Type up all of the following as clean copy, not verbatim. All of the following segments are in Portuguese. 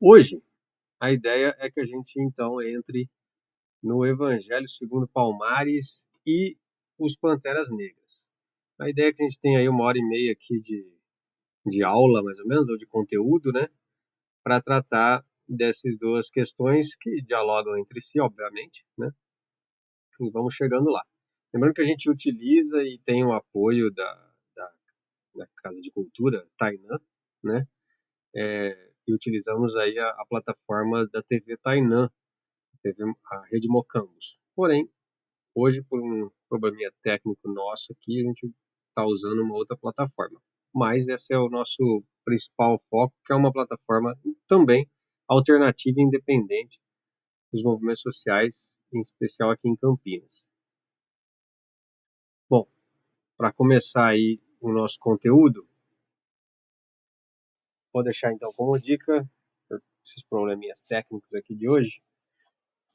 Hoje, a ideia é que a gente então entre no Evangelho segundo Palmares e os Panteras Negras. A ideia é que a gente tem aí 1h30 aqui de aula, mais ou menos, ou de conteúdo, né? Para tratar dessas duas questões que dialogam entre si, obviamente, né? E vamos chegando lá. Lembrando que a gente utiliza e tem o apoio da, da Casa de Cultura, Tainã, né? E utilizamos aí a plataforma da TV Tainã, TV, a Rede Mocambos. Porém, hoje, por um probleminha técnico nosso aqui, a gente está usando uma outra plataforma. Mas esse é o nosso principal foco, que é uma plataforma também alternativa e independente dos movimentos sociais, em especial aqui em Campinas. Bom, para começar aí o nosso conteúdo, vou deixar então como dica esses probleminhas técnicos aqui de hoje,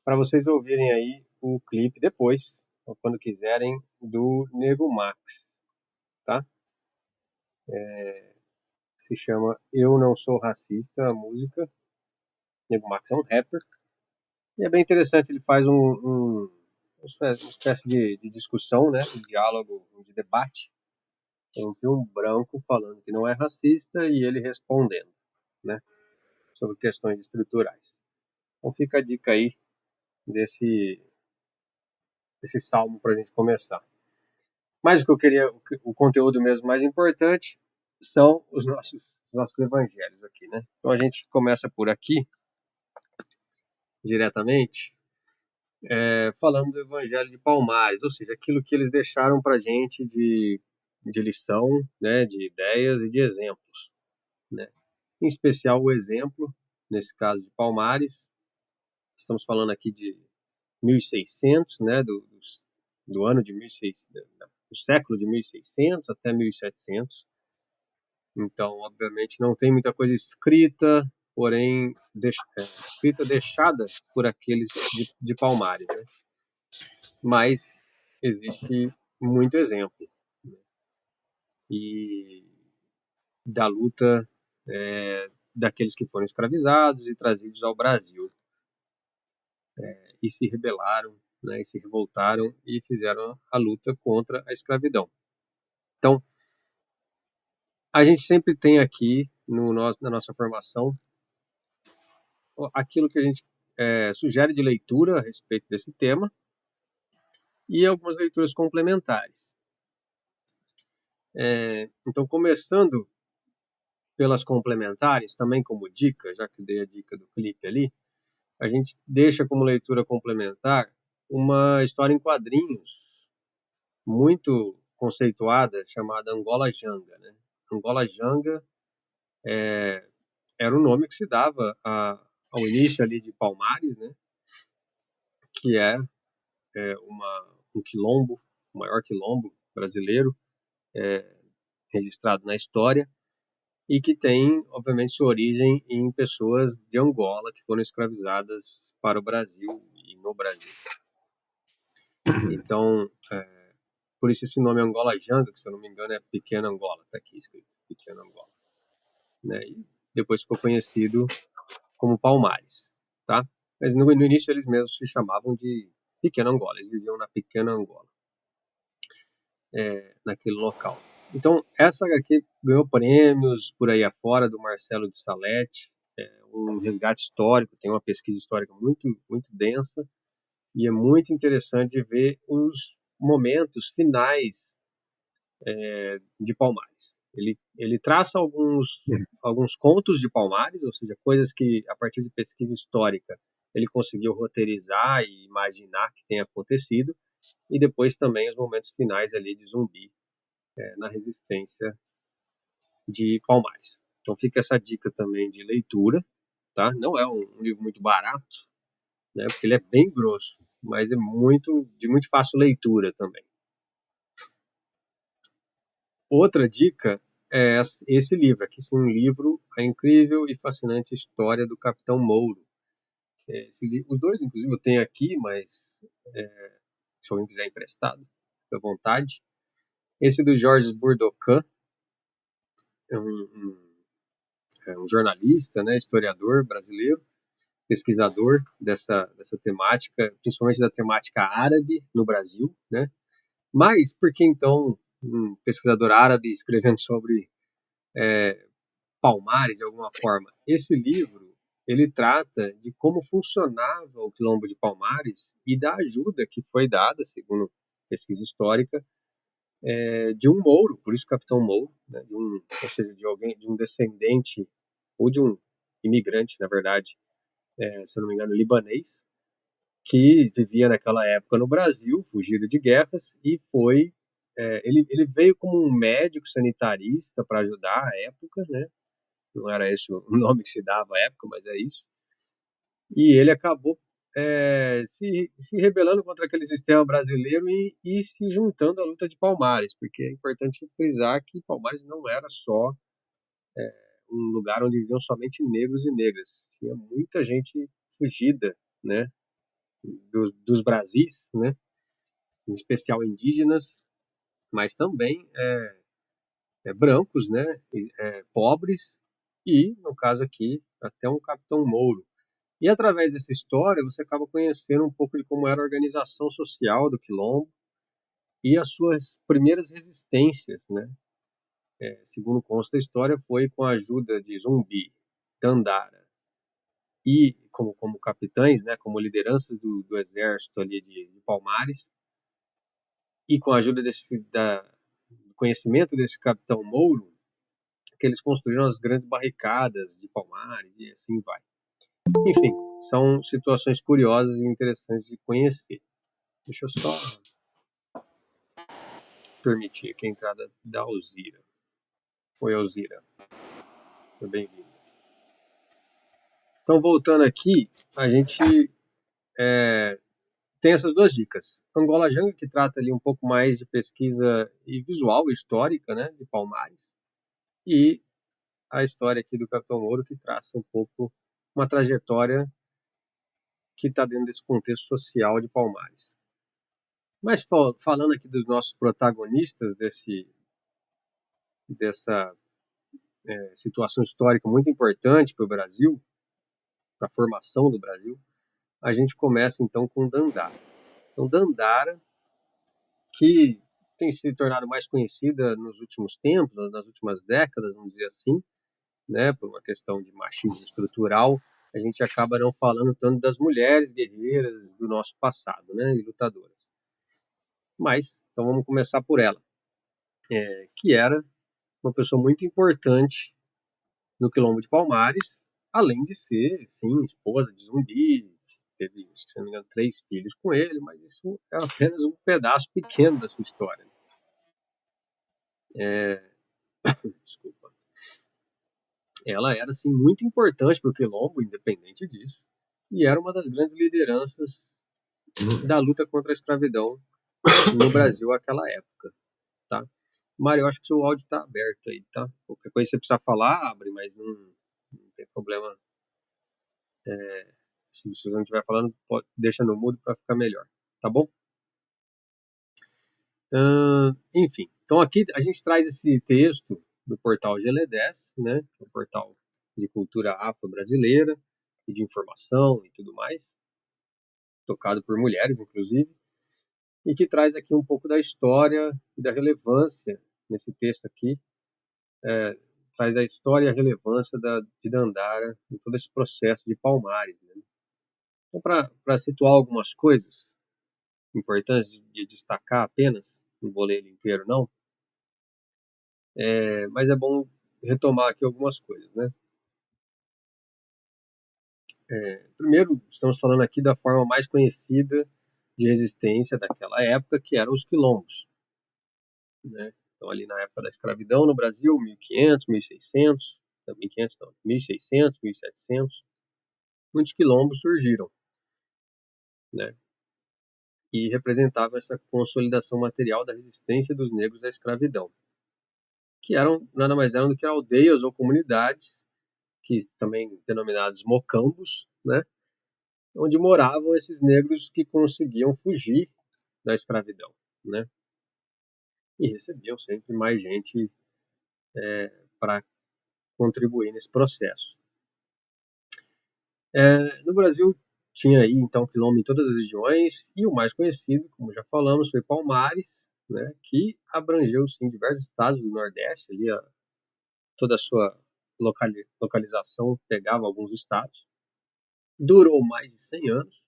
para vocês ouvirem aí o clipe depois, ou quando quiserem, do Nego Max, tá? Se chama Eu Não Sou Racista, a música. Nego Max é um rapper. E é bem interessante, ele faz uma espécie de discussão, né? Um diálogo, de debate entre um branco falando que não é racista e ele respondendo, né? Sobre questões estruturais. Então fica a dica aí desse salmo para a gente começar. Mas o que eu queria, o conteúdo mesmo mais importante são os nossos evangelhos aqui, né? Então a gente começa por aqui, diretamente, falando do Evangelho de Palmares, ou seja, aquilo que eles deixaram para a gente de lição, né, de ideias e de exemplos, né? Em especial o exemplo, nesse caso de Palmares, estamos falando aqui de 1600, né, do ano de 1600, do século de 1600 até 1700. Então, obviamente, não tem muita coisa escrita, porém, escrita deixada por aqueles de Palmares, né? Mas existe muito exemplo, né? E da luta daqueles que foram escravizados e trazidos ao Brasil e se rebelaram, né, e se revoltaram e fizeram a luta contra a escravidão. Então, a gente sempre tem aqui na nossa formação aquilo que a gente sugere de leitura a respeito desse tema e algumas leituras complementares. Então, começando pelas complementares, também como dica, já que dei a dica do clipe ali, a gente deixa como leitura complementar uma história em quadrinhos muito conceituada chamada Angola Janga, né? Angola Janga era o nome que se dava ao início ali de Palmares, né? Que um quilombo, o maior quilombo brasileiro registrado na história e que tem, obviamente, sua origem em pessoas de Angola que foram escravizadas para o Brasil e no Brasil. Então, por isso esse nome Angola Janga, que se eu não me engano é Pequena Angola, está aqui escrito, Pequena Angola, né? E depois ficou conhecido como Palmares, tá? Mas no início eles mesmos se chamavam de Pequena Angola, eles viviam na Pequena Angola, naquele local. Então, essa HQ ganhou prêmios por aí afora, do Marcelo de Salete, um resgate histórico, tem uma pesquisa histórica muito, muito densa, e é muito interessante ver os momentos finais de Palmares. Ele traça alguns contos de Palmares, ou seja, coisas que, a partir de pesquisa histórica, ele conseguiu roteirizar e imaginar que tenha acontecido, e depois também os momentos finais ali de Zumbi, na resistência de Palmares. Então fica essa dica também de leitura, tá? Não é um livro muito barato, né? Porque ele é bem grosso, mas é de muito fácil leitura também. Outra dica é esse livro aqui, sim, um livro, A Incrível e Fascinante História do Capitão Mouro. Os dois, inclusive, eu tenho aqui, mas se alguém quiser emprestado, fica à vontade. Esse do Georges Bourdokan é um um jornalista, né, historiador brasileiro, pesquisador dessa temática, principalmente da temática árabe no Brasil, né? Mas por que então um pesquisador árabe escrevendo sobre Palmares de alguma forma? Esse livro ele trata de como funcionava o Quilombo de Palmares e da ajuda que foi dada, segundo pesquisa histórica, de um Mouro, por isso Capitão Mouro, né, ou seja, de alguém, de um descendente ou de um imigrante, na verdade, se eu não me engano, libanês, que vivia naquela época no Brasil, fugido de guerras, e ele veio como um médico sanitarista para ajudar a época, né? Não era esse o nome que se dava à época, mas é isso. E ele acabou se rebelando contra aquele sistema brasileiro e se juntando à luta de Palmares, porque é importante frisar que Palmares não era só um lugar onde viviam somente negros e negras. Tinha muita gente fugida, né, dos Brasis, né, em especial indígenas, mas também brancos, né, pobres e, no caso aqui, até um Capitão Mouro. E através dessa história você acaba conhecendo um pouco de como era a organização social do Quilombo e as suas primeiras resistências, né? Segundo consta a história, foi com a ajuda de Zumbi, Dandara e como capitães, né, como lideranças do exército ali de Palmares, e com a ajuda do conhecimento desse Capitão Mouro, que eles construíram as grandes barricadas de Palmares e assim vai. Enfim, são situações curiosas e interessantes de conhecer. Deixa eu só permitir aqui a entrada da Alzira. Oi, Alzira. Seja bem-vinda. Então, voltando aqui, a gente tem essas duas dicas. Angola Janga, que trata ali um pouco mais de pesquisa e visual, histórica, né, de Palmares. E a história aqui do Capitão Mouro, que traça um pouco uma trajetória que está dentro desse contexto social de Palmares. Mas falando aqui dos nossos protagonistas dessa situação histórica muito importante para o Brasil, para a formação do Brasil, a gente começa então com Dandara. Então, Dandara, que tem se tornado mais conhecida nos últimos tempos, nas últimas décadas, vamos dizer assim, né, por uma questão de machismo estrutural, a gente acaba não falando tanto das mulheres guerreiras do nosso passado, né, e lutadoras. Mas, então vamos começar por ela, que era uma pessoa muito importante no Quilombo de Palmares, além de ser, sim, esposa de Zumbi, teve, se não me engano, 3 filhos com ele, mas isso é apenas um pedaço pequeno da sua história. Desculpa. Ela era, assim, muito importante para o Quilombo, independente disso, e era uma das grandes lideranças da luta contra a escravidão no Brasil naquela época, tá? Mário, eu acho que seu áudio está aberto aí, tá? Qualquer coisa que você precisar falar, abre, mas não tem problema. Se você não estiver falando, deixa no mudo para ficar melhor, tá bom? Enfim, então aqui a gente traz esse texto do portal GL10, né? O portal de cultura afro-brasileira e de informação e tudo mais, tocado por mulheres, inclusive, e que traz aqui um pouco da história e da relevância nesse texto aqui, traz a história e a relevância de Dandara em todo esse processo de Palmares. Né? Então, para situar algumas coisas importantes de destacar apenas, não vou ler ele inteiro não, mas é bom retomar aqui algumas coisas. Né? Primeiro, estamos falando aqui da forma mais conhecida de resistência daquela época, que eram os quilombos. Né? Então, ali na época da escravidão no Brasil, 1500, 1600, 1500 não, 1600, 1700, muitos quilombos surgiram, né? E representavam essa consolidação material da resistência dos negros à escravidão, que eram nada mais eram do que aldeias ou comunidades, que também denominados mocambos, né? Onde moravam esses negros que conseguiam fugir da escravidão, né? E recebiam sempre mais gente para contribuir nesse processo. No Brasil tinha aí então quilombo em todas as regiões e o mais conhecido, como já falamos, foi Palmares, né, que abrangeu sim diversos estados do Nordeste, ali toda a sua localização pegava alguns estados, durou mais de 100 anos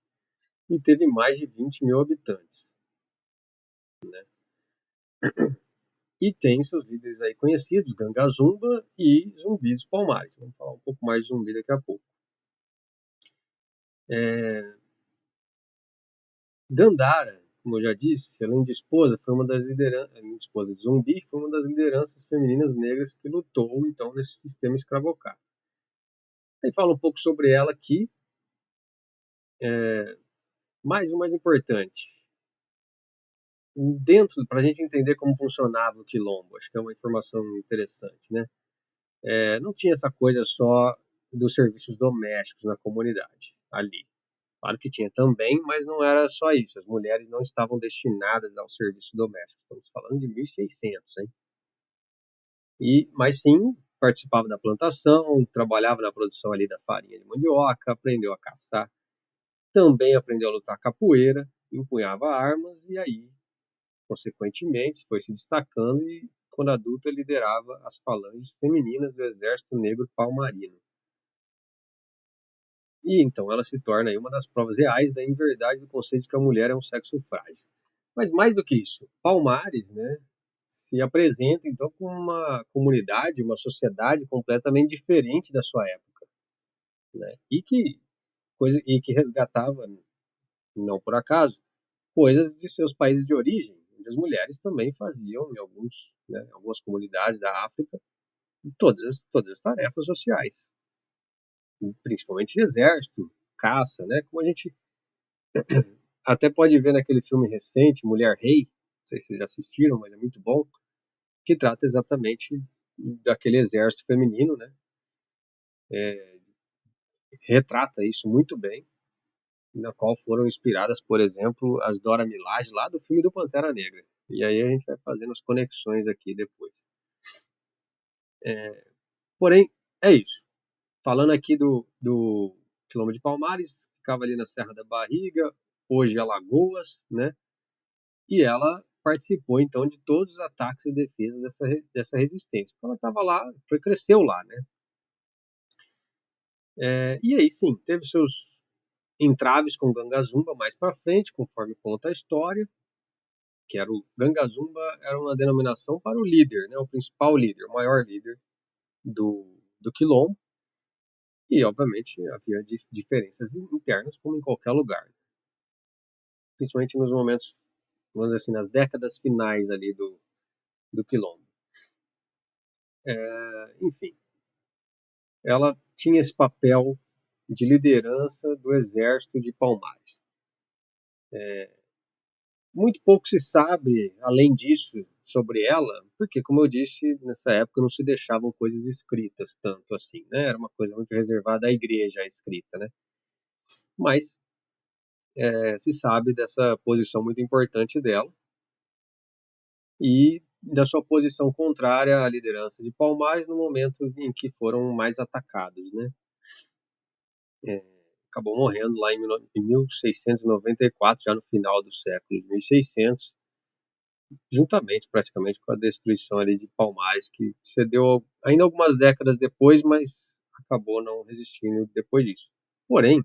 e teve mais de 20 mil habitantes. E tem seus líderes aí conhecidos, Gangazumba e Zumbi dos Palmares. Vamos falar um pouco mais de Zumbi daqui a pouco. Dandara, como eu já disse, além de esposa, foi uma das lideranças, esposa de Zumbi, foi uma das lideranças femininas negras que lutou então nesse sistema escravocrata. Aí fala um pouco sobre ela aqui, mas o mais importante, dentro, para a gente entender como funcionava o quilombo, acho que é uma informação interessante, né? Não tinha essa coisa só dos serviços domésticos na comunidade ali. Claro que tinha também, mas não era só isso. As mulheres não estavam destinadas ao serviço doméstico. Estamos falando de 1600, hein? Mas sim, participava da plantação, trabalhava na produção ali da farinha de mandioca, aprendeu a caçar, também aprendeu a lutar capoeira, empunhava armas e aí, consequentemente, foi se destacando e, quando adulta, liderava as falanges femininas do Exército Negro Palmarino. E então ela se torna aí uma das provas reais da inverdade do conceito de que a mulher é um sexo frágil. Mas mais do que isso, Palmares, né, se apresenta então como uma comunidade, uma sociedade completamente diferente da sua época, né? E que resgatava, não por acaso, coisas de seus países de origem, onde as mulheres também faziam em algumas comunidades da África todas as tarefas sociais, principalmente exército, caça, né? Como a gente até pode ver naquele filme recente, Mulher Rei, não sei se vocês já assistiram, mas é muito bom, que trata exatamente daquele exército feminino, né? Retrata isso muito bem, na qual foram inspiradas, por exemplo, as Dora Milaje lá do filme do Pantera Negra. E aí a gente vai fazendo as conexões aqui depois. Porém, é isso. Falando aqui do Quilombo de Palmares, ficava ali na Serra da Barriga, hoje Alagoas, né? E ela participou então de todos os ataques e defesas dessa resistência. Ela estava lá, cresceu lá, né? E aí sim, teve seus entraves com Gangazumba mais para frente, conforme conta a história, que era o Gangazumba era uma denominação para o líder, né? O principal líder, o maior líder do Quilombo. E obviamente havia diferenças internas, como em qualquer lugar, principalmente nos momentos, vamos dizer assim, nas décadas finais ali do Quilombo. Enfim, ela tinha esse papel de liderança do exército de Palmares. Muito pouco se sabe, além disso, sobre ela, porque, como eu disse, nessa época não se deixavam coisas escritas tanto assim, né? Era uma coisa muito reservada à igreja, a escrita, né? Mas se sabe dessa posição muito importante dela e da sua posição contrária à liderança de Palmares no momento em que foram mais atacados, né? Acabou morrendo lá em 1694, já no final do século de 1600, juntamente praticamente com a destruição ali de Palmares, que cedeu ainda algumas décadas depois, mas acabou não resistindo depois disso. Porém,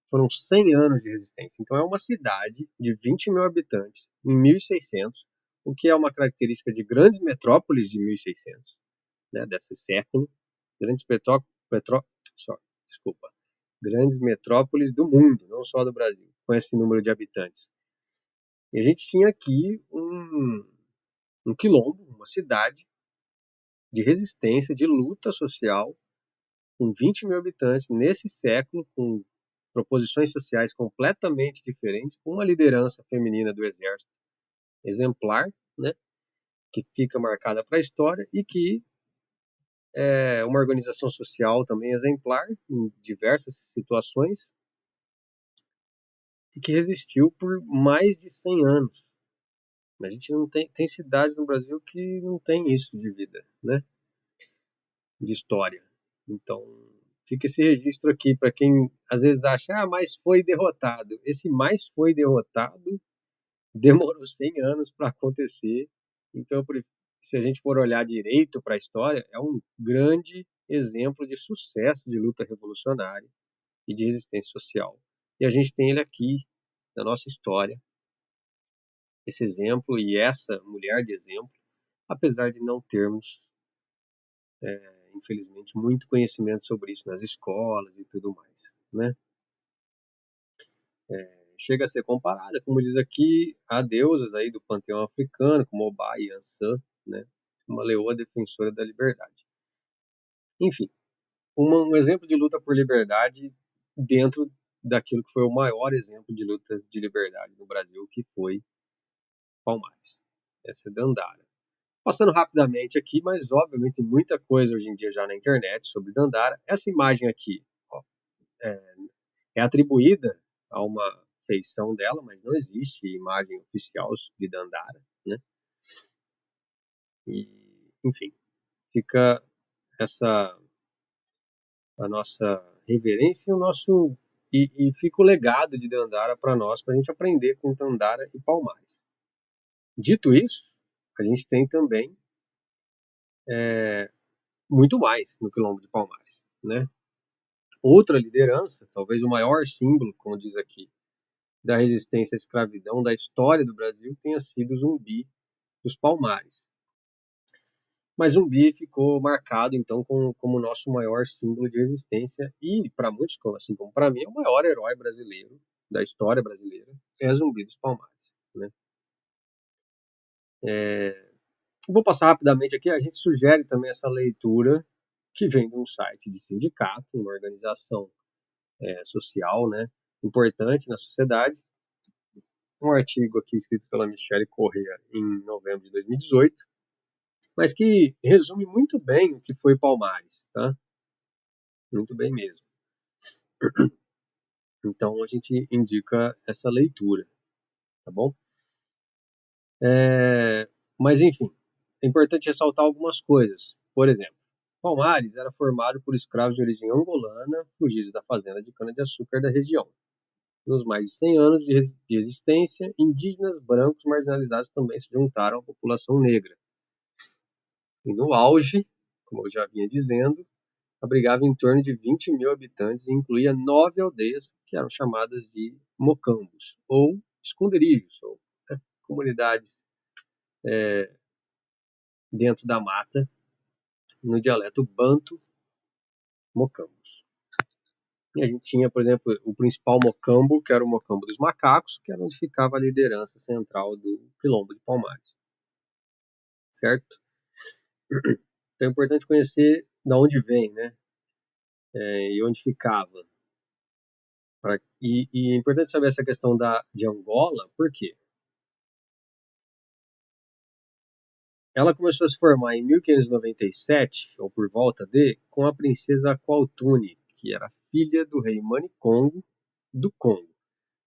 foram 100 anos de resistência. Então é uma cidade de 20 mil habitantes em 1600, o que é uma característica de grandes metrópoles de 1600, né, desse século, grandes desculpa, grandes metrópoles do mundo, não só do Brasil, com esse número de habitantes. E a gente tinha aqui um quilombo, uma cidade de resistência, de luta social, com 20 mil habitantes nesse século, com proposições sociais completamente diferentes, com uma liderança feminina do exército exemplar, né, que fica marcada para a história e que é uma organização social também exemplar em diversas situações e que resistiu por mais de 100 anos. A gente não tem cidades no Brasil que não tem isso de vida, né? de história. Então, fica esse registro aqui para quem às vezes acha, mas foi derrotado. Esse mais foi derrotado demorou 100 anos para acontecer. Então, se a gente for olhar direito para a história, é um grande exemplo de sucesso de luta revolucionária e de resistência social. E a gente tem ele aqui na nossa história, esse exemplo e essa mulher de exemplo, apesar de não termos, infelizmente, muito conhecimento sobre isso nas escolas e tudo mais, né? Chega a ser comparada, como diz aqui, a deusas aí do panteão africano, como Obá e Ansã, né? Uma leoa defensora da liberdade. Enfim, um exemplo de luta por liberdade dentro daquilo que foi o maior exemplo de luta de liberdade no Brasil, que foi Palmares. Essa é Dandara. Passando rapidamente aqui, mas obviamente tem muita coisa hoje em dia já na internet sobre Dandara. Essa imagem aqui, ó, é atribuída a uma feição dela, mas não existe imagem oficial de Dandara, né? E, enfim, fica essa a nossa reverência e fica o legado de Dandara para nós, para a gente aprender com Dandara e Palmares. Dito isso, a gente tem também muito mais no Quilombo de Palmares, né? Outra liderança, talvez o maior símbolo, como diz aqui, da resistência à escravidão da história do Brasil tenha sido o Zumbi dos Palmares. Mas Zumbi ficou marcado, então, como o nosso maior símbolo de resistência e, para muitos, assim como para mim, é o maior herói brasileiro da história brasileira, é Zumbi dos Palmares, né? Vou passar rapidamente aqui, a gente sugere também essa leitura que vem de um site de sindicato, uma organização social, né, importante na sociedade, um artigo aqui escrito pela Michele Corrêa em novembro de 2018, mas que resume muito bem o que foi Palmares, tá? Muito bem mesmo. Então a gente indica essa leitura, tá bom? Mas enfim, é importante ressaltar algumas coisas. Por exemplo, Palmares era formado por escravos de origem angolana, fugidos da fazenda de cana-de-açúcar da região. Nos mais de 100 anos de existência, indígenas brancos marginalizados também se juntaram à população negra. E no auge, como eu já vinha dizendo, abrigava em torno de 20 mil habitantes e incluía 9 aldeias que eram chamadas de mocambos, ou esconderijos, ou comunidades dentro da mata, no dialeto banto, mocambos. E a gente tinha, por exemplo, o principal mocambo, que era o mocambo dos macacos, que era onde ficava a liderança central do Quilombo de Palmares, certo? Então é importante conhecer de onde vem, né? E onde ficava. E é importante saber essa questão de Angola, por quê? Ela começou a se formar em 1597, ou por volta de, com a princesa Qualtune, que era filha do rei Manicongo do Congo.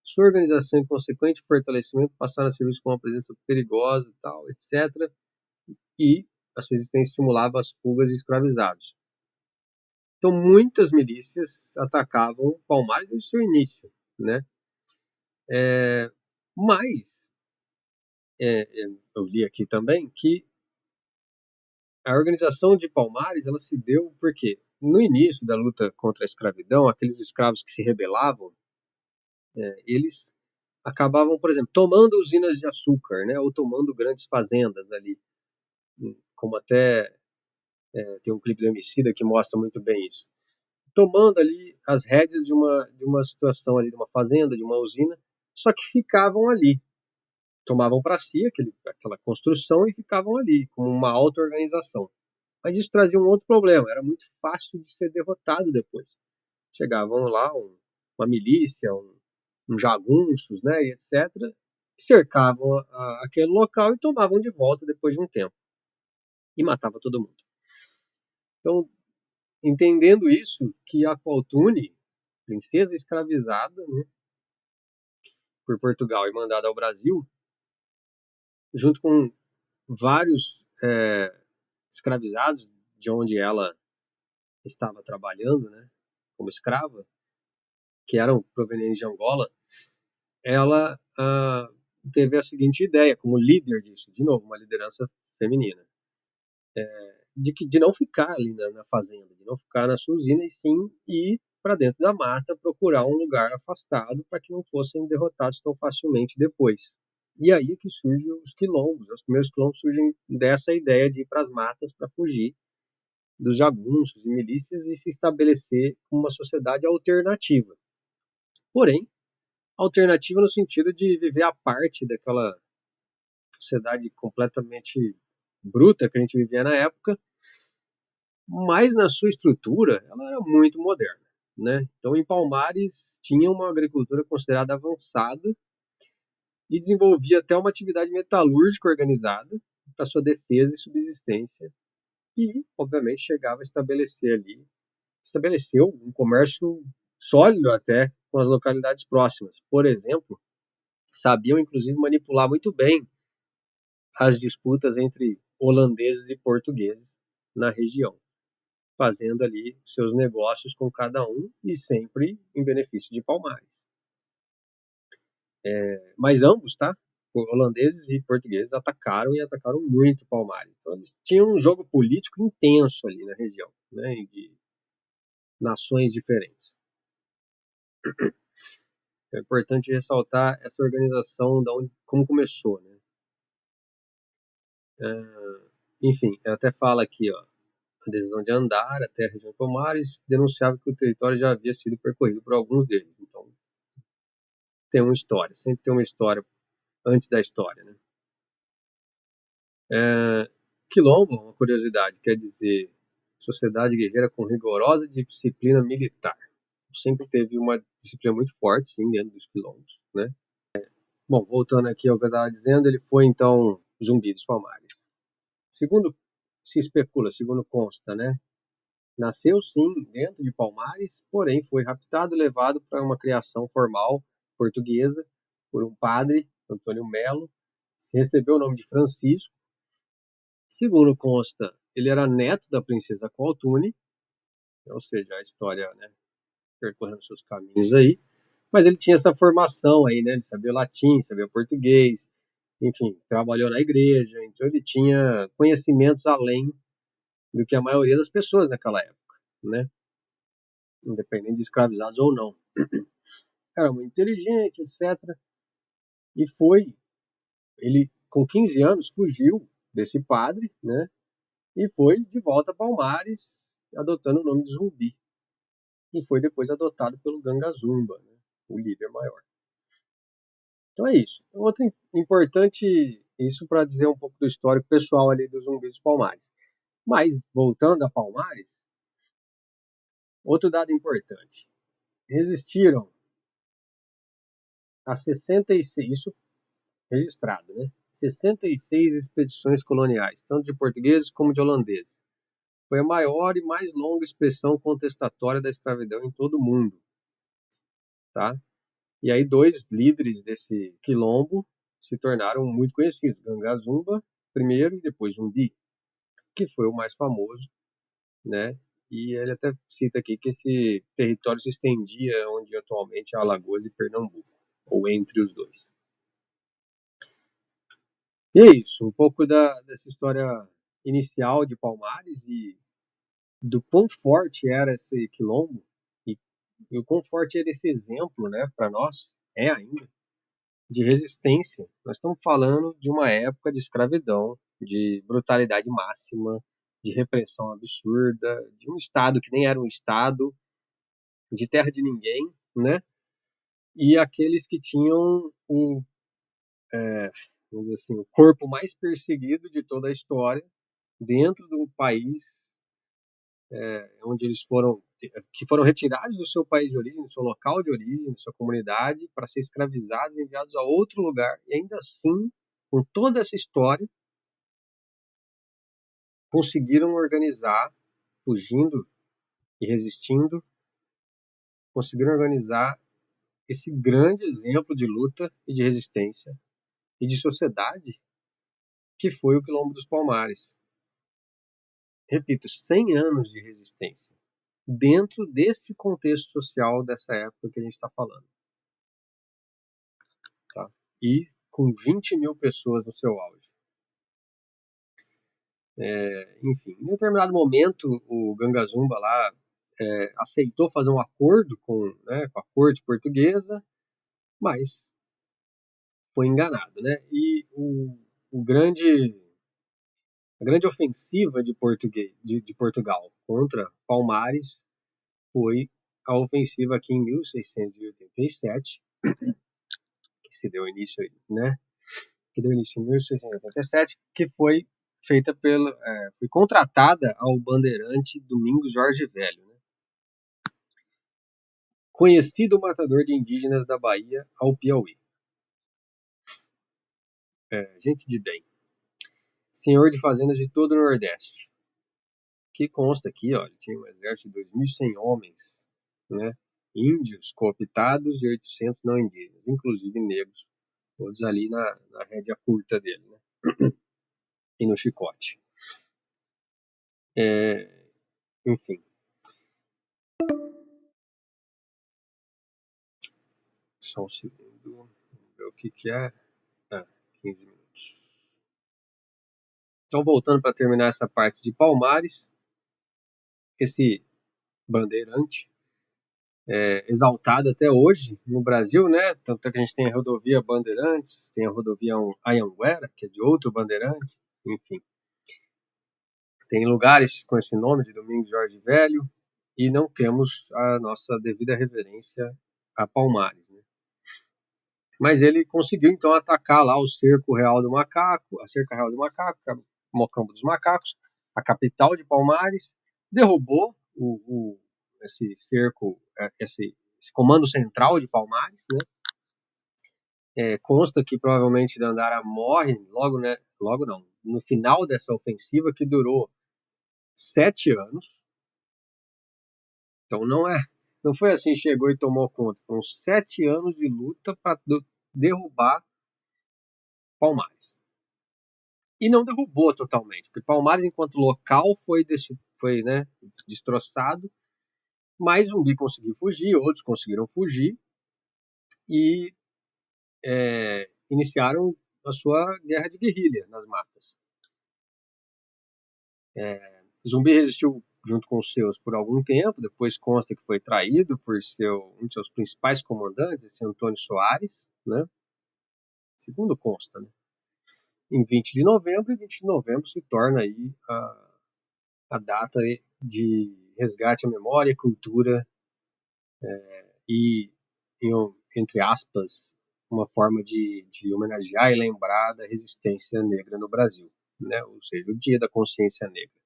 Sua organização e consequente fortalecimento passaram a servir como uma presença perigosa, tal, etc. E a sua existência estimulava as fugas de escravizados. Então, muitas milícias atacavam Palmares desde o seu início, né? Mas, eu li aqui também que a organização de Palmares ela se deu porque, no início da luta contra a escravidão, aqueles escravos que se rebelavam, eles acabavam, por exemplo, tomando usinas de açúcar, né? Ou tomando grandes fazendas ali, como até tem um clipe do Emicida que mostra muito bem isso. Tomando ali as rédeas de uma situação ali, de uma fazenda, de uma usina, só que ficavam ali. Tomavam para si aquela construção e ficavam ali, como uma auto-organização. Mas isso trazia um outro problema, era muito fácil de ser derrotado depois. Chegavam lá uma milícia, jagunços, né, e etc., cercavam aquele local e tomavam de volta depois de um tempo. E matava todo mundo. Então, entendendo isso, que a Qualtune, princesa escravizada, né, por Portugal e mandada ao Brasil, junto com vários escravizados de onde ela estava trabalhando, né, como escrava, que eram provenientes de Angola, ela teve a seguinte ideia, como líder disso, de novo, uma liderança feminina, de não ficar ali na fazenda, de não ficar na sua usina, e sim ir para dentro da mata, procurar um lugar afastado para que não fossem derrotados tão facilmente depois. E aí que surgem os quilombos. Os primeiros quilombos surgem dessa ideia de ir para as matas para fugir dos jagunços e milícias e se estabelecer como uma sociedade alternativa. Porém, alternativa no sentido de viver à parte daquela sociedade completamente bruta que a gente vivia na época, mas na sua estrutura ela era muito moderna, né? Então, em Palmares tinha uma agricultura considerada avançada e desenvolvia até uma atividade metalúrgica organizada para sua defesa e subsistência e, obviamente, chegava a estabeleceu um comércio sólido até com as localidades próximas. Por exemplo, sabiam inclusive manipular muito bem as disputas entre holandeses e portugueses na região, fazendo ali seus negócios com cada um e sempre em benefício de Palmares. Mas ambos, tá? Holandeses e portugueses atacaram e atacaram muito Palmares. Então eles tinham um jogo político intenso ali na região, né? De nações diferentes. É importante ressaltar essa organização, como começou, né? Enfim, ela até fala aqui, ó, a decisão de andar até a região de Palmares denunciava que o território já havia sido percorrido por alguns deles. Então, tem uma história, sempre tem uma história antes da história, né? Quilombo, uma curiosidade, quer dizer sociedade guerreira com rigorosa disciplina militar. Sempre teve uma disciplina muito forte, sim, dentro dos quilombos, né? Bom, voltando aqui ao que eu estava dizendo, ele foi, então, Zumbi dos Palmares. Segundo se especula, segundo consta, né? Nasceu, sim, dentro de Palmares, porém foi raptado e levado para uma criação formal portuguesa por um padre, Antônio Melo. Recebeu o nome de Francisco. Segundo consta, ele era neto da princesa Qualtune, ou seja, a história, né, percorrendo seus caminhos aí. Mas ele tinha essa formação aí, né? Ele sabia latim, sabia português, enfim, trabalhou na igreja, então ele tinha conhecimentos além do que a maioria das pessoas naquela época, né? Independente de escravizados ou não. Era muito inteligente, etc. E ele com 15 anos fugiu desse padre, né? E foi de volta a Palmares, adotando o nome de Zumbi. E foi depois adotado pelo Ganga Zumba, né? O líder maior. Então é isso. Outro importante, isso para dizer um pouco do histórico pessoal ali dos Zumbis dos Palmares. Mas, voltando a Palmares, outro dado importante. Resistiram a 66, isso registrado, né? 66 expedições coloniais, tanto de portugueses como de holandeses. Foi a maior e mais longa expressão contestatória da escravidão em todo o mundo, tá? E aí dois líderes desse quilombo se tornaram muito conhecidos, Ganga Zumba primeiro e depois Zumbi, que foi o mais famoso, né? E ele até cita aqui que esse território se estendia onde atualmente é Alagoas e Pernambuco, ou entre os dois. E é isso, um pouco dessa história inicial de Palmares e do quão forte era esse quilombo e o quão forte era esse exemplo, né, para nós, é ainda, de resistência. Nós estamos falando de uma época de escravidão, de brutalidade máxima, de repressão absurda, de um Estado que nem era um Estado, de terra de ninguém, né? E aqueles que tinham vamos dizer assim, o corpo mais perseguido de toda a história, dentro de um país onde eles foram retirados do seu país de origem, do seu local de origem, da sua comunidade, para ser escravizados e enviados a outro lugar. E ainda assim, com toda essa história, conseguiram organizar, fugindo e resistindo, conseguiram organizar esse grande exemplo de luta e de resistência e de sociedade que foi o Quilombo dos Palmares. Repito, 100 anos de resistência. dentro deste contexto social dessa época que a gente está falando. Tá? E com 20 mil pessoas no seu auge. Enfim, em determinado momento, o Ganga Zumba lá aceitou fazer um acordo com a corte portuguesa, mas foi enganado, né? E o grande, a grande ofensiva de Portugal contra Palmares foi a ofensiva aqui em 1687, que se deu início, né? Que deu início em 1687, que foi feita foi contratada ao bandeirante Domingos Jorge Velho, né? Conhecido matador de indígenas da Bahia ao Piauí. Gente de bem. Senhor de fazendas de todo o Nordeste. Que consta aqui, ó, ele tinha um exército de 2.100 homens, né? Índios cooptados e 800 não indígenas, inclusive negros, todos ali na rédea curta dele, né? E no chicote. Enfim. Só um segundo. Vamos ver o que é. 15 minutos. Então, voltando para terminar essa parte de Palmares, esse bandeirante exaltado até hoje no Brasil, né? Tanto é que a gente tem a rodovia Bandeirantes, tem a rodovia Anhanguera, que é de outro bandeirante, enfim. Tem lugares com esse nome de Domingos Jorge Velho e não temos a nossa devida reverência a Palmares, né? Mas ele conseguiu então atacar lá o Cerco Real do Macaco, a Cerca Real do Macaco, que é o Mocambo dos Macacos, a capital de Palmares, derrubou esse cerco, esse comando central de Palmares, né? Consta que provavelmente Dandara morre logo, né? Logo não, no final dessa ofensiva que durou 7 anos. Então não foi assim, chegou e tomou conta. Foram 7 anos de luta para derrubar Palmares. E não derrubou totalmente, porque Palmares, enquanto local, foi né, destroçado, mas Zumbi conseguiu fugir, outros conseguiram fugir e iniciaram a sua guerra de guerrilha nas matas. Zumbi resistiu junto com os seus por algum tempo, depois consta que foi traído por um de seus principais comandantes, esse Antônio Soares, né? Segundo consta, né? Em 20 de novembro, e 20 de novembro se torna aí a data de resgate à memória, cultura e, entre aspas, uma forma de homenagear e lembrar da resistência negra no Brasil, né? Ou seja, o Dia da Consciência Negra.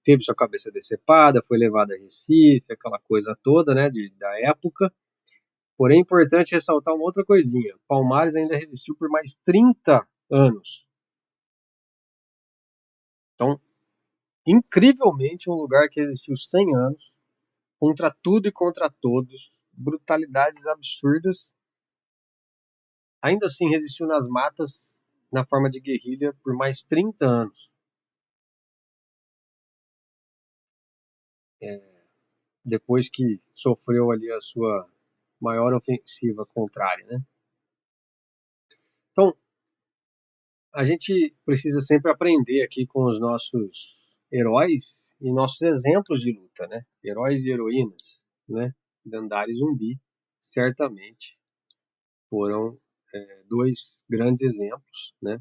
Teve sua cabeça decepada, foi levado a Recife, aquela coisa toda, né, da época. Porém, é importante ressaltar uma outra coisinha. Palmares ainda resistiu por mais 30 anos. Então, incrivelmente, um lugar que resistiu 100 anos, contra tudo e contra todos, brutalidades absurdas, ainda assim resistiu nas matas, na forma de guerrilha, por mais 30 anos. Depois que sofreu ali a sua maior ofensiva contrária, né? Então, a gente precisa sempre aprender aqui com os nossos heróis e nossos exemplos de luta, né? Heróis e heroínas, né? Dandara e Zumbi, certamente foram dois grandes exemplos, né?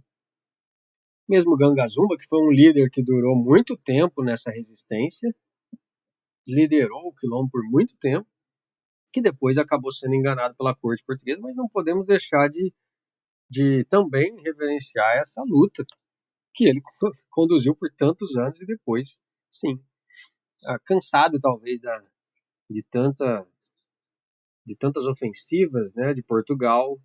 Mesmo Ganga Zumba, que foi um líder que durou muito tempo nessa resistência, liderou o quilombo por muito tempo, que depois acabou sendo enganado pela corte portuguesa, mas não podemos deixar de também reverenciar essa luta que ele conduziu por tantos anos e depois, sim, cansado talvez de, tanta, de tantas ofensivas, né, de Portugal,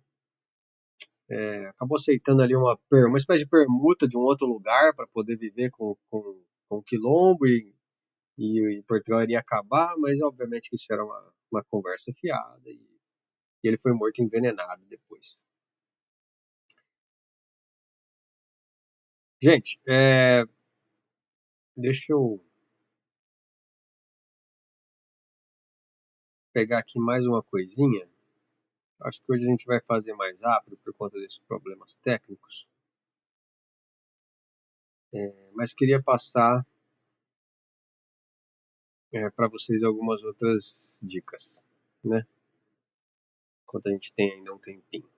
acabou aceitando ali uma espécie de permuta de um outro lugar para poder viver com o quilombo e Portugal iria acabar, mas obviamente que isso era uma conversa fiada e ele foi morto envenenado depois. Gente, deixa eu pegar aqui mais uma coisinha. Acho que hoje a gente vai fazer mais rápido por conta desses problemas técnicos. Mas queria passar para vocês algumas outras dicas, né? Enquanto a gente tem ainda um tempinho.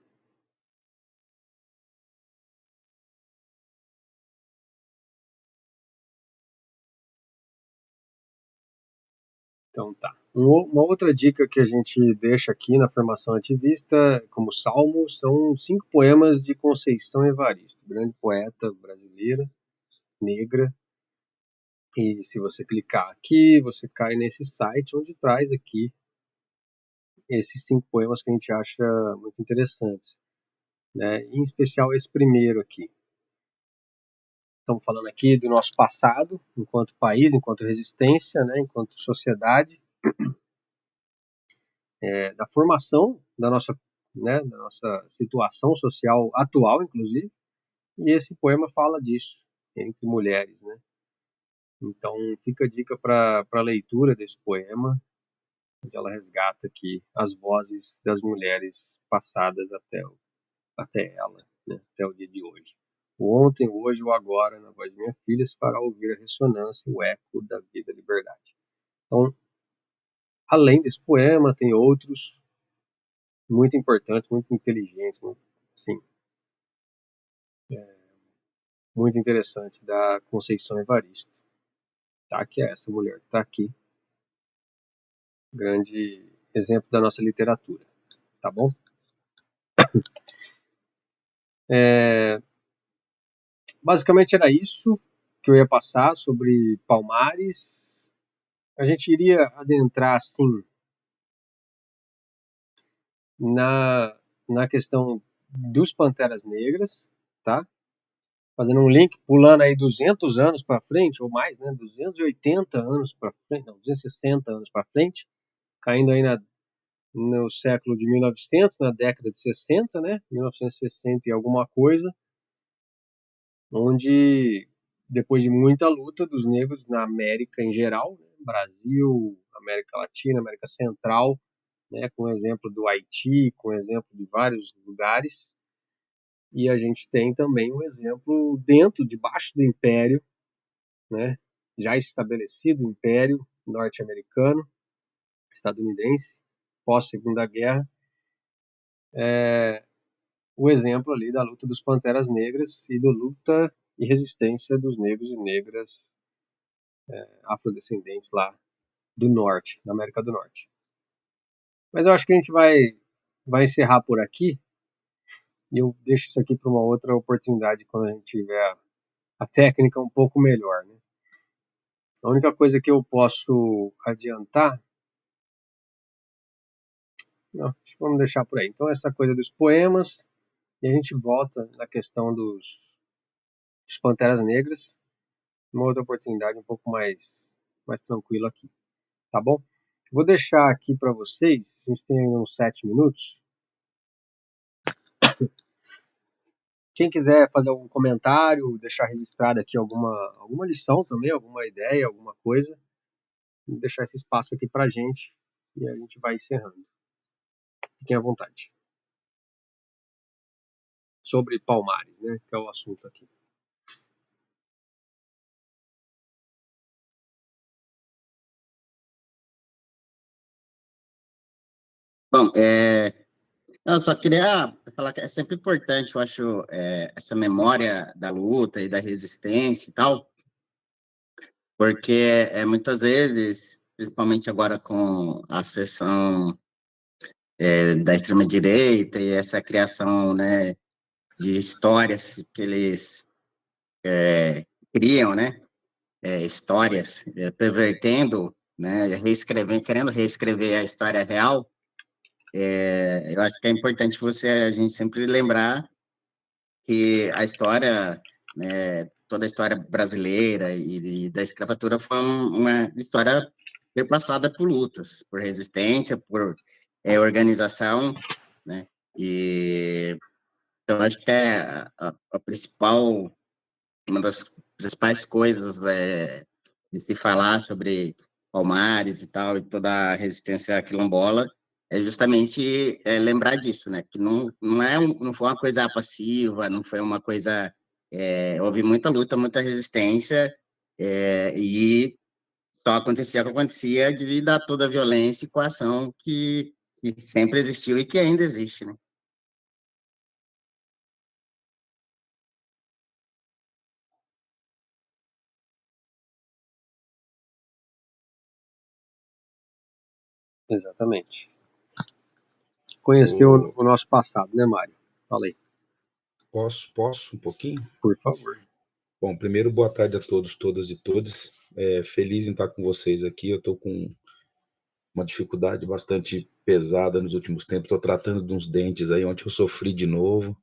Então tá. Uma outra dica que a gente deixa aqui na formação ativista, como salmo, são 5 poemas de Conceição Evaristo, grande poeta brasileira, negra. E se você clicar aqui, você cai nesse site onde traz aqui esses 5 poemas que a gente acha muito interessantes, né? Em especial esse primeiro aqui. Estamos falando aqui do nosso passado, enquanto país, enquanto resistência, né? Enquanto sociedade, da formação da nossa, né? Da nossa situação social atual, inclusive. E esse poema fala disso, entre mulheres, né? Então fica a dica para a leitura desse poema, onde ela resgata aqui as vozes das mulheres passadas até ela, né, até o dia de hoje. O ontem, o hoje, o agora, na voz de minha filha, se fará ouvir a ressonância, o eco da vida e liberdade. Então, além desse poema, tem outros muito importantes, muito inteligentes, muito, assim, muito interessantes da Conceição Evaristo, tá? Que é essa mulher que está aqui, grande exemplo da nossa literatura, tá bom? Basicamente era isso que eu ia passar sobre Palmares. A gente iria adentrar, assim, na, na questão dos Panteras Negras, tá? Fazendo um link, pulando aí 200 anos para frente, ou mais, né? 280 anos para frente, não, 260 anos para frente, caindo aí no século de 1900, na década de 60, né? 1960 e alguma coisa, onde, depois de muita luta dos negros na América em geral, né? Brasil, América Latina, América Central, né? Com o exemplo do Haiti, com o exemplo de vários lugares, e a gente tem também um exemplo debaixo do Império, né? Já estabelecido Império norte-americano, estadunidense, pós-Segunda Guerra, o exemplo ali da luta dos Panteras Negras e da luta e resistência dos negros e negras afrodescendentes lá do norte, da América do Norte. Mas eu acho que a gente vai encerrar por aqui e eu deixo isso aqui para uma outra oportunidade quando a gente tiver a técnica um pouco melhor, né? A única coisa que eu posso adiantar, não, acho que vamos deixar por aí. Então essa coisa dos poemas, e a gente volta na questão dos Panteras Negras, uma outra oportunidade um pouco mais tranquila aqui, tá bom? Vou deixar aqui para vocês, a gente tem ainda uns 7 minutos. Quem quiser fazer algum comentário, deixar registrado aqui alguma lição também, alguma ideia, alguma coisa, vou deixar esse espaço aqui para a gente e a gente vai encerrando. Fiquem à vontade. Sobre Palmares, né, que é o assunto aqui. Bom, eu só queria falar que é sempre importante, eu acho, essa memória da luta e da resistência e tal, porque muitas vezes, principalmente agora com a ascensão da extrema-direita e essa criação, né, de histórias que eles criam, né, histórias pervertendo, né, reescrevendo, querendo reescrever a história real, eu acho que é importante a gente sempre lembrar que a história, né, toda a história brasileira e da escravatura foi uma história perpassada por lutas, por resistência, por organização, né? E então acho que a uma das principais coisas de se falar sobre Palmares e tal, e toda a resistência quilombola, é justamente lembrar disso, né? Que não foi uma coisa passiva, não foi uma coisa. Houve muita luta, muita resistência, e só acontecia o que acontecia devido a toda a violência e coação que sempre existiu e que ainda existe, né? Exatamente. Conhecer Ô, o nosso passado, né, Mário? Fala aí, posso um pouquinho? por favor. Bom, primeiro, boa tarde a todos, todas e todos. Feliz em estar com vocês aqui. Eu estou com uma dificuldade bastante pesada nos últimos tempos. Estou tratando de uns dentes aí, ontem eu sofri de novo,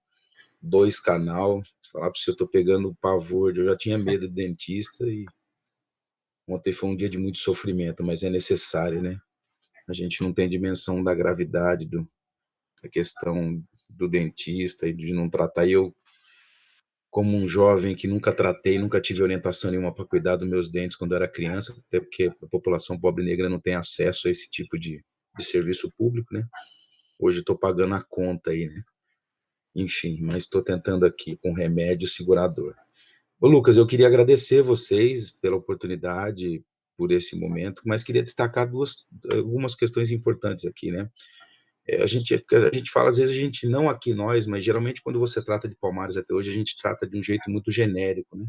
2 canal. Falar para você, eu estou pegando pavor. Eu já tinha medo de dentista e ontem foi um dia de muito sofrimento, mas é necessário, né? A gente não tem dimensão da gravidade da questão do dentista e de não tratar. E eu, como um jovem que nunca tratei, nunca tive orientação nenhuma para cuidar dos meus dentes quando eu era criança, até porque a população pobre negra não tem acesso a esse tipo de serviço público, né? Hoje estou pagando a conta aí, né? Enfim, mas estou tentando aqui com remédio segurar a dor. Ô, Lucas, eu queria agradecer vocês pela oportunidade, por esse momento, mas queria destacar algumas questões importantes aqui, né? Porque a gente fala, às vezes a gente não aqui nós, mas geralmente quando você trata de Palmares até hoje, a gente trata de um jeito muito genérico, né?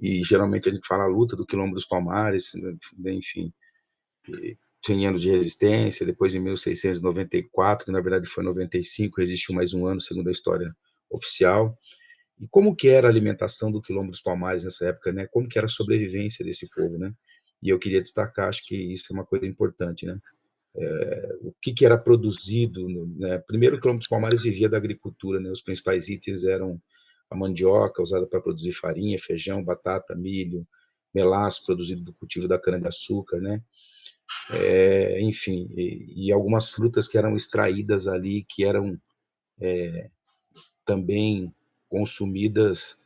E geralmente a gente fala a luta do Quilombo dos Palmares, né, enfim, 100 anos de resistência, depois em 1694, que na verdade foi 95, resistiu mais um ano, segundo a história oficial. E como que era a alimentação do Quilombo dos Palmares nessa época, né? Como que era a sobrevivência desse povo, né? E eu queria destacar, acho que isso é uma coisa importante, né? O que era produzido, né? Primeiro, o Quilombo dos Palmares vivia da agricultura, né? Os principais itens eram a mandioca, usada para produzir farinha, feijão, batata, milho, melaço, produzido do cultivo da cana-de-açúcar, né? Enfim, e algumas frutas que eram extraídas ali, que eram também consumidas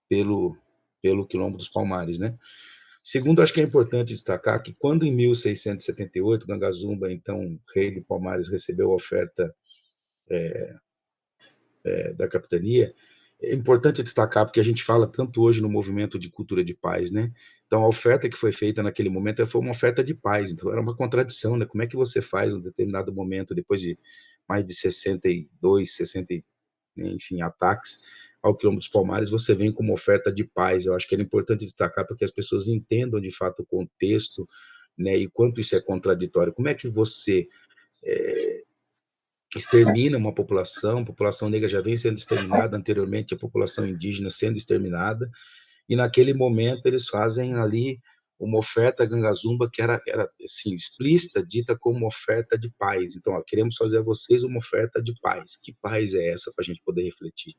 pelo, pelo Quilombo dos Palmares, né? Segundo, acho que é importante destacar que quando em 1678, Gangazumba, então rei de Palmares, recebeu a oferta da capitania, é importante destacar porque a gente fala tanto hoje no movimento de cultura de paz, né? Então a oferta que foi feita naquele momento foi uma oferta de paz, então era uma contradição, né? Como é que você faz um determinado momento, depois de mais de 62, 60, enfim, ataques ao Quilombo dos Palmares, você vem com uma oferta de paz. Eu acho que era importante destacar para que as pessoas entendam de fato o contexto, né, e quanto isso é contraditório. Como é que você extermina uma população, a população negra já vem sendo exterminada anteriormente, a população indígena sendo exterminada, e naquele momento eles fazem ali uma oferta a Gangazumba que era assim, explícita, dita como uma oferta de paz. Então, ó, queremos fazer a vocês uma oferta de paz. Que paz é essa para a gente poder refletir?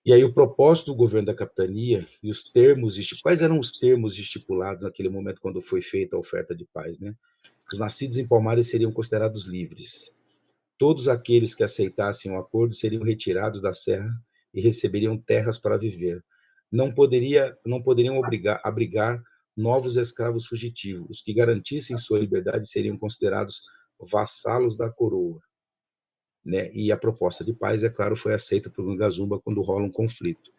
E aí o propósito do governo da capitania e os termos, quais eram os termos estipulados naquele momento quando foi feita a oferta de paz, né? Os nascidos em Palmares seriam considerados livres. Todos aqueles que aceitassem o acordo seriam retirados da serra e receberiam terras para viver. Não poderiam abrigar novos escravos fugitivos. Os que garantissem sua liberdade seriam considerados vassalos da coroa, né? E a proposta de paz, é claro, foi aceita por Ngazumba quando rola um conflito.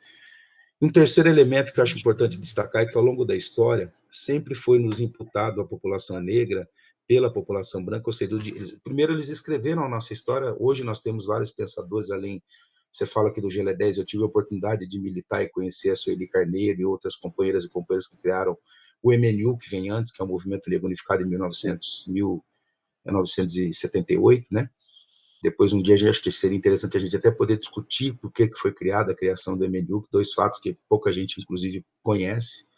Um terceiro elemento que eu acho importante destacar é que, ao longo da história, sempre foi nos imputado à população negra pela população branca, ou seja, primeiro eles escreveram a nossa história, hoje nós temos vários pensadores, além, você fala aqui do G10, eu tive a oportunidade de militar e conhecer a Sueli Carneiro e outras companheiras e companheiros que criaram o MNU, que vem antes, que é o Movimento Negro Unificado em 1978, né? Depois, um dia, acho que seria interessante a gente até poder discutir por que foi criada a criação do MNU, dois fatos que pouca gente, inclusive, conhece.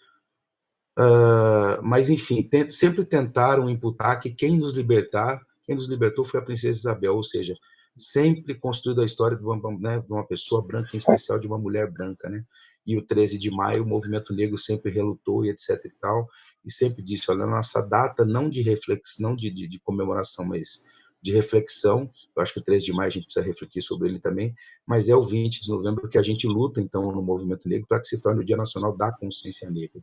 Mas, enfim, sempre tentaram imputar que quem nos libertou foi a princesa Isabel, ou seja, sempre construída a história né, de uma pessoa branca, em especial de uma mulher branca, né? E o 13 de maio, o movimento negro sempre relutou e etc e tal, e sempre disse, olha, a nossa data não de reflexão, não de comemoração, mas de reflexão, eu acho que o 13 de maio a gente precisa refletir sobre ele também, mas é o 20 de novembro que a gente luta, então, no movimento negro para que se torne o Dia Nacional da Consciência Negra.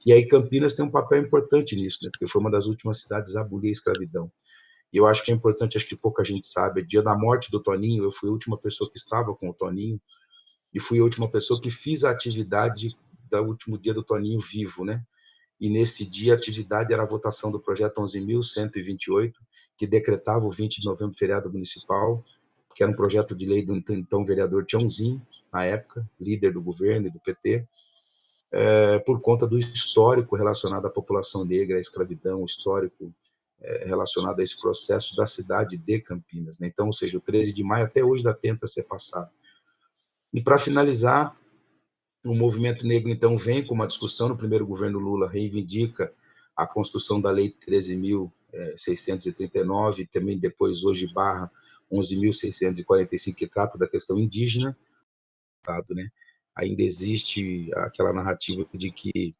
E aí Campinas tem um papel importante nisso, né? Porque foi uma das últimas cidades a abolir a escravidão. E eu acho que é importante, acho que pouca gente sabe, dia da morte do Toninho, eu fui a última pessoa que estava com o Toninho, e fui a última pessoa que fiz a atividade do último dia do Toninho vivo, né? E nesse dia a atividade era a votação do projeto 11.128, que decretava o 20 de novembro feriado municipal, que era um projeto de lei do então vereador Tiãozinho, na época, líder do governo e do PT, por conta do histórico relacionado à população negra, à escravidão, histórico relacionado a esse processo da cidade de Campinas, né? Então, ou seja, o 13 de maio até hoje ainda tenta ser passado. E para finalizar, o movimento negro, então, vem com uma discussão no primeiro governo Lula, reivindica a construção da Lei 13.639, também depois, hoje, barra 11.645, que trata da questão indígena, né? Ainda existe aquela narrativa de que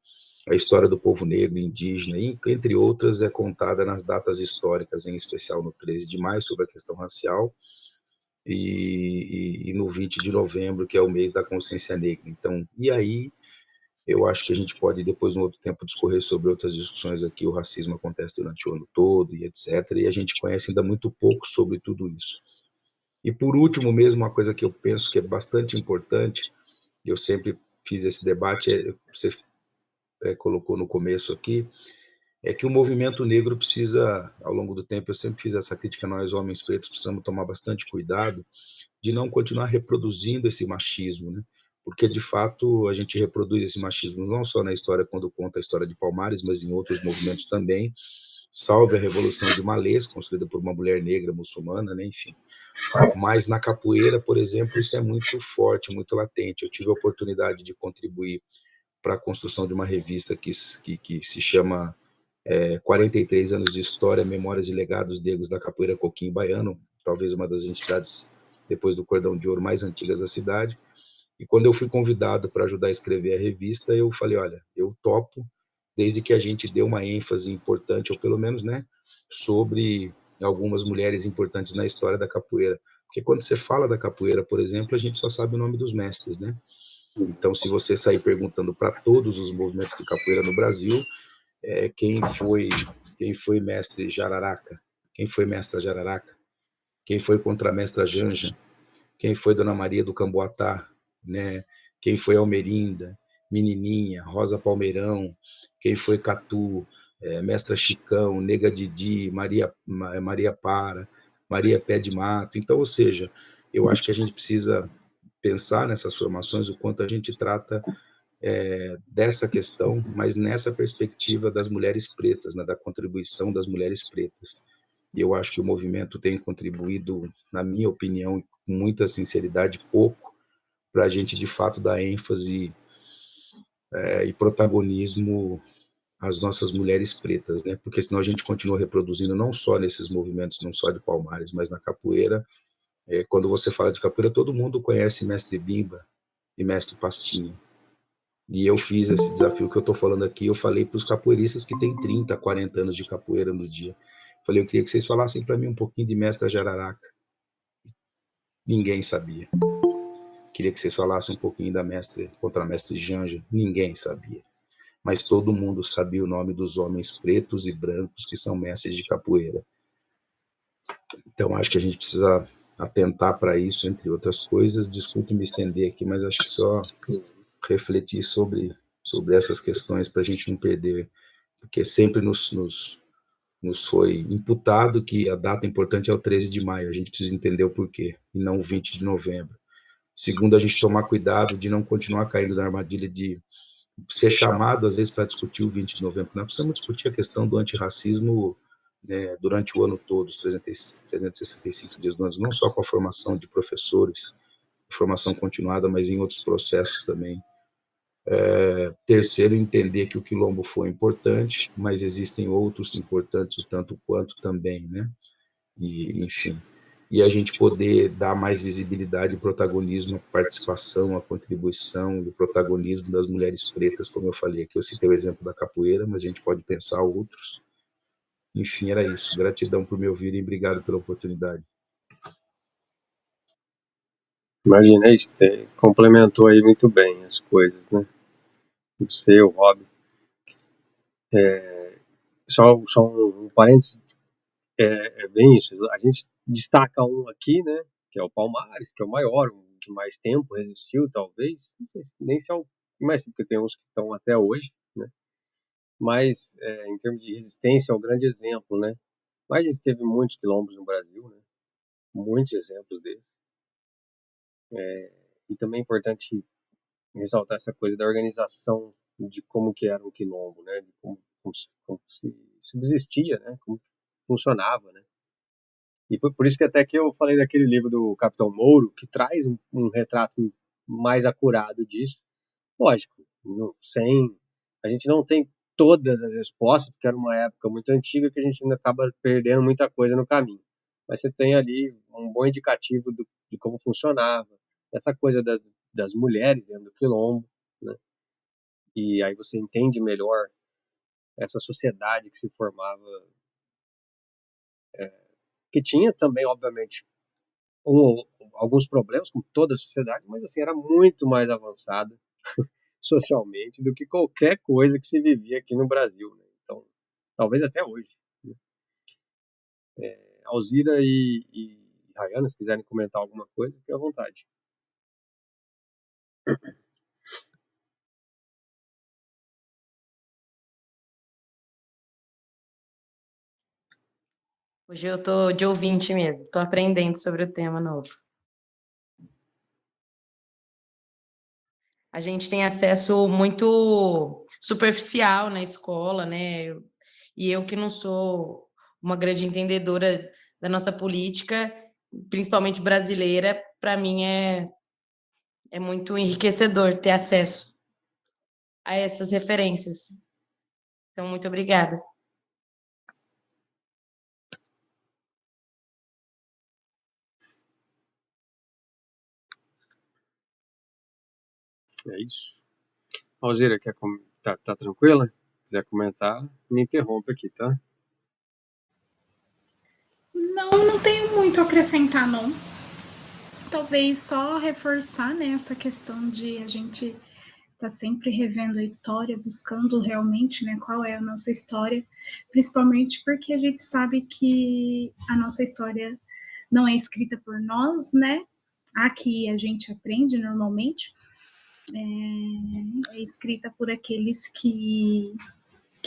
a história do povo negro, indígena, entre outras, é contada nas datas históricas, em especial no 13 de maio, sobre a questão racial, e no 20 de novembro, que é o mês da consciência negra. Então, e aí eu acho que a gente pode, depois, no outro tempo, discorrer sobre outras discussões aqui. O racismo acontece durante o ano todo e etc. E a gente conhece ainda muito pouco sobre tudo isso. E, por último mesmo, uma coisa que eu penso que é bastante importante, eu sempre fiz esse debate, você colocou no começo aqui, é que o movimento negro precisa, ao longo do tempo, eu sempre fiz essa crítica, nós, homens pretos, precisamos tomar bastante cuidado de não continuar reproduzindo esse machismo, né? Porque, de fato, a gente reproduz esse machismo não só na história, quando conta a história de Palmares, mas em outros movimentos também, salve a Revolução de Malês, construída por uma mulher negra muçulmana, né? Enfim. Mas na capoeira, por exemplo, isso é muito forte, muito latente. Eu tive a oportunidade de contribuir para a construção de uma revista que se chama 43 anos de história, memórias e legados negros da capoeira coquinho baiano, talvez uma das entidades, depois do Cordão de Ouro, mais antigas da cidade. E quando eu fui convidado para ajudar a escrever a revista, eu falei, olha, eu topo, desde que a gente dê uma ênfase importante, ou pelo menos, né, sobre algumas mulheres importantes na história da capoeira. Porque quando você fala da capoeira, por exemplo, a gente só sabe o nome dos mestres, né? Então, se você sair perguntando para todos os movimentos de capoeira no Brasil, quem foi mestre Jararaca, quem foi mestra Jararaca, quem foi contramestra Janja, quem foi Dona Maria do Camboatá, né? Quem foi Almerinda, Menininha, Rosa Palmeirão, quem foi Catu, Mestra Chicão, Nega Didi, Maria Para, Maria Pé de Mato. Então, ou seja, eu acho que a gente precisa pensar nessas formações, o quanto a gente trata dessa questão, mas nessa perspectiva das mulheres pretas, né, da contribuição das mulheres pretas. E eu acho que o movimento tem contribuído, na minha opinião, com muita sinceridade, pouco para a gente, de fato, dar ênfase e protagonismo às nossas mulheres pretas, né? Porque senão a gente continua reproduzindo não só nesses movimentos, não só de Palmares, mas na capoeira. Quando você fala de capoeira, todo mundo conhece Mestre Bimba e Mestre Pastinha. E eu fiz esse desafio que eu estou falando aqui, eu falei para os capoeiristas que têm 30, 40 anos de capoeira no dia. Falei, eu queria que vocês falassem para mim um pouquinho de Mestra Jararaca. Ninguém sabia. Queria que vocês falassem um pouquinho da contramestre Janja. Ninguém sabia. Mas todo mundo sabia o nome dos homens pretos e brancos que são mestres de capoeira. Então, acho que a gente precisa atentar para isso, entre outras coisas. Desculpe me estender aqui, mas acho que só refletir sobre essas questões para a gente não perder, porque sempre nos foi imputado que a data importante é o 13 de maio, a gente precisa entender o porquê, e não o 20 de novembro. Segundo, a gente tomar cuidado de não continuar caindo na armadilha de ser chamado, às vezes, para discutir o 20 de novembro. Nós precisamos discutir a questão do antirracismo, né, durante o ano todo, os 365 dias do ano, não só com a formação de professores, formação continuada, mas em outros processos também. Terceiro, entender que o quilombo foi importante, mas existem outros importantes o tanto quanto também, né? E, enfim, e a gente poder dar mais visibilidade e protagonismo à participação, à contribuição e o protagonismo das mulheres pretas, como eu falei aqui. Eu citei o exemplo da capoeira, mas a gente pode pensar outros. Enfim, era isso. Gratidão por me ouvir e obrigado pela oportunidade. Imaginei, complementou aí muito bem as coisas, né? Você, o Rob, Só um parênteses, é bem isso. A gente destaca um aqui, né, que é o Palmares, que é o maior, o que mais tempo resistiu, talvez. Não sei nem se é o mais, porque tem uns que estão até hoje, né? Mas, em termos de resistência, é o grande exemplo, né? Mas a gente teve muitos quilombos no Brasil, né? Muitos exemplos desses. E também é importante ressaltar essa coisa da organização de como que era o quilombo, né? De como se subsistia, né? Como funcionava, né? E foi por isso que até que eu falei daquele livro do Capitão Mouro, que traz um retrato mais acurado disso. Lógico, sem a gente não tem todas as respostas, porque era uma época muito antiga que a gente ainda acaba perdendo muita coisa no caminho. Mas você tem ali um bom indicativo de como funcionava, essa coisa das mulheres dentro do quilombo, né? E aí você entende melhor essa sociedade que se formava, que tinha também, obviamente, um, alguns problemas, como toda a sociedade, mas assim, era muito mais avançada socialmente do que qualquer coisa que se vivia aqui no Brasil, né? Então, talvez até hoje, né? Alzira e Rayana, se quiserem comentar alguma coisa, fique à vontade. Hoje eu tô de ouvinte mesmo, tô aprendendo sobre o tema novo. A gente tem acesso muito superficial na escola, né? E eu que não sou uma grande entendedora da nossa política, principalmente brasileira, para mim é muito enriquecedor ter acesso a essas referências. Então, muito obrigada. É isso. Alzira, tá tranquila? Se quiser comentar, me interrompe aqui, tá? Não tenho muito a acrescentar, não. Talvez só reforçar, né, essa questão de a gente tá sempre revendo a história, buscando realmente, né, qual é a nossa história, principalmente porque a gente sabe que a nossa história não é escrita por nós, né? Aqui a gente aprende normalmente, é escrita por aqueles que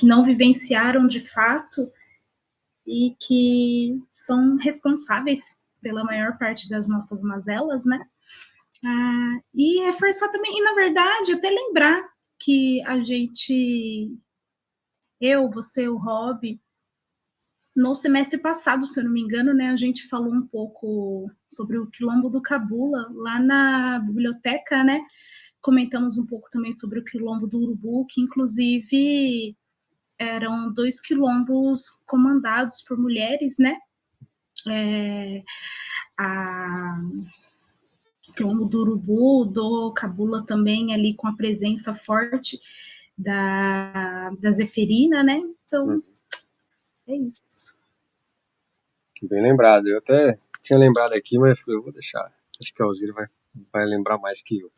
não vivenciaram de fato e que são responsáveis pela maior parte das nossas mazelas, né? E reforçar também, e na verdade, até lembrar que a gente, eu, você, o Rob, no semestre passado, se eu não me engano, né, a gente falou um pouco sobre o Quilombo do Cabula, lá na biblioteca, né? Comentamos um pouco também sobre o Quilombo do Urubu, que inclusive eram 2 quilombos comandados por mulheres, né? A Quilombo do Urubu, do Cabula também ali com a presença forte da Zeferina, né? Então, é isso. Bem lembrado. Eu até tinha lembrado aqui, mas eu vou deixar. Acho que a Alzira vai lembrar mais que eu.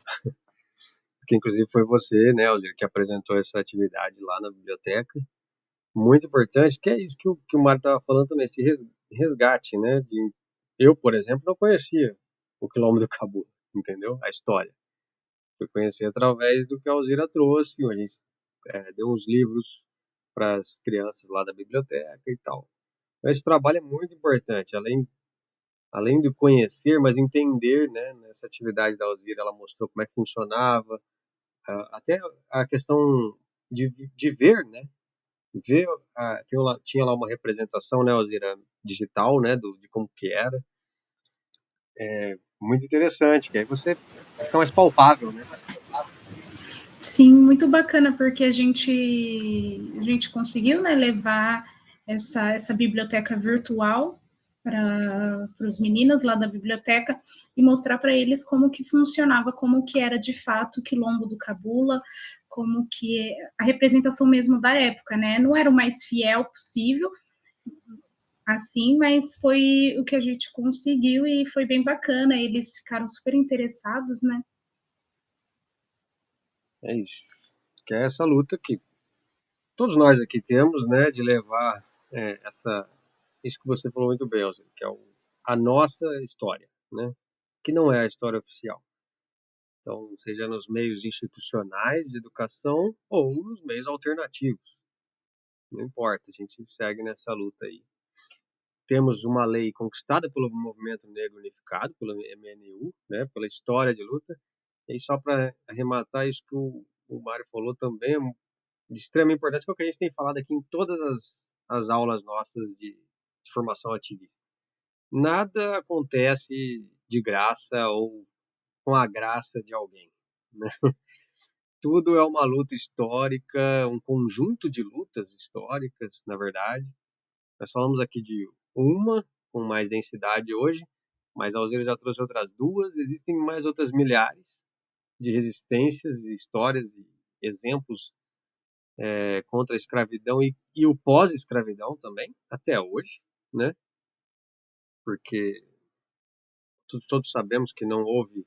Porque, inclusive, foi você, né, Alzira, que apresentou essa atividade lá na biblioteca. Muito importante, que é isso que o Mário estava falando também, esse resgate, né? Eu, por exemplo, não conhecia o Quilombo do Cabula, entendeu? A história. Fui conhecer através do que a Alzira trouxe, a gente deu uns livros para as crianças lá da biblioteca e tal. Então, esse trabalho é muito importante, além de conhecer, mas entender, né? Nessa atividade da Alzira, ela mostrou como é que funcionava, até a questão de ver, né? Ver, tinha lá uma representação, né, Alzira, digital, né, de como que era. Muito interessante, que aí você fica mais palpável, né? Sim, muito bacana, porque a gente conseguiu, né, levar essa biblioteca virtual para os meninos lá da biblioteca e mostrar para eles como que funcionava, como que era de fato o Quilombo do Cabula, como que a representação mesmo da época, né? Não era o mais fiel possível, assim, mas foi o que a gente conseguiu e foi bem bacana. Eles ficaram super interessados, né? É isso. Que é essa luta aqui. todos nós aqui temos, né, de levar isso que você falou muito bem, Elza, que é a nossa história, né, que não é a história oficial. Então, seja nos meios institucionais de educação ou nos meios alternativos. Não importa, a gente segue nessa luta aí. Temos uma lei conquistada pelo Movimento Negro Unificado, pelo MNU, né, pela história de luta. E só para arrematar isso que o Mário falou também é de extrema importância, que é o que a gente tem falado aqui em todas as aulas nossas de formação ativista. Nada acontece de graça ou com a graça de alguém, né? Tudo é uma luta histórica, um conjunto de lutas históricas, na verdade. Nós falamos aqui de uma, com mais densidade hoje, mas a Alzira já trouxe outras duas. Existem mais outras milhares de resistências, histórias e exemplos contra a escravidão e o pós-escravidão também, até hoje, né? Porque todos sabemos que não houve